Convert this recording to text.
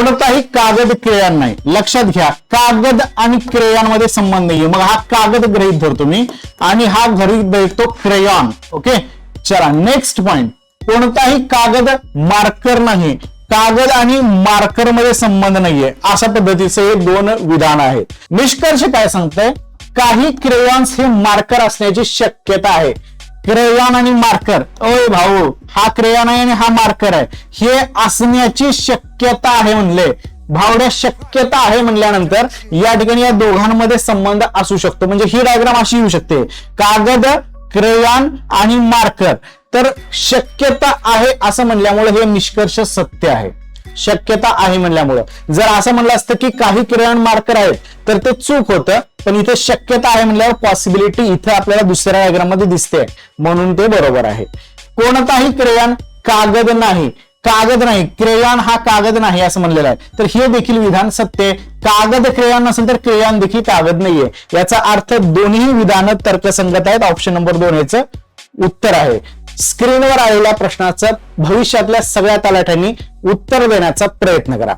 कोणताही कागद क्रेयॉन नाही. लक्षात घ्या, कागद आणि क्रेयॉन मध्ये संबंध नाहीये. मग हा कागद गृहीत धरतो मी आणि हा गृहीत धरतो क्रेयॉन. ओके, चला नेक्स्ट पॉइंट. कोणताही कागद मार्कर नाही. कागद आणि मार्कर मध्ये संबंध नाहीये, अशा पद्धतीचे हे दोन विधान आहेत. निष्कर्ष काय सांगतंय, काही क्रेयॉन्स हे मार्कर असण्याची शक्यता आहे. क्रेयॉन आणि मार्कर, ओय भाऊ, हा क्रेयॉन आहे आणि हा मार्कर आहे, हे असण्याची शक्यता आहे म्हणले. भावड्या शक्यता आहे म्हणल्यानंतर या ठिकाणी या दोघांमध्ये संबंध असू शकतो. म्हणजे ही डायग्राम अशी येऊ शकते, कागद, क्रेयॉन आणि मार्कर. तर शक्यता आहे असं म्हणल्यामुळे हे निष्कर्ष सत्य आहे. शक्यता आहे म्हणल्यामुळे. जर असं म्हणलं असतं की काही क्रेयॉन मार्कर आहेत तर ते चूक होतं, पण इथे शक्यता आहे म्हणल्यावर पॉसिबिलिटी इथे आपल्याला दुसऱ्या डायग्राम मध्ये दिसते, म्हणून ते बरोबर आहे. कोणताही क्रेयॉन कागद नाही. कागद नाही, क्रेयॉन हा कागद नाही असं म्हणलेलं आहे, तर हे देखील विधान सत्य आहे. कागद क्रेयॉन नसेल तर क्रेयॉन देखील कागद नाहीये. याचा अर्थ दोन्ही विधान तर्कसंगत आहेत. ऑप्शन नंबर 2 याचं उत्तर आहे. स्क्रीनवर आलेल्या प्रश्नाचं भविष्यातल्या सगळ्या तलाठ्यांनी उत्तर देण्याचा प्रयत्न करा.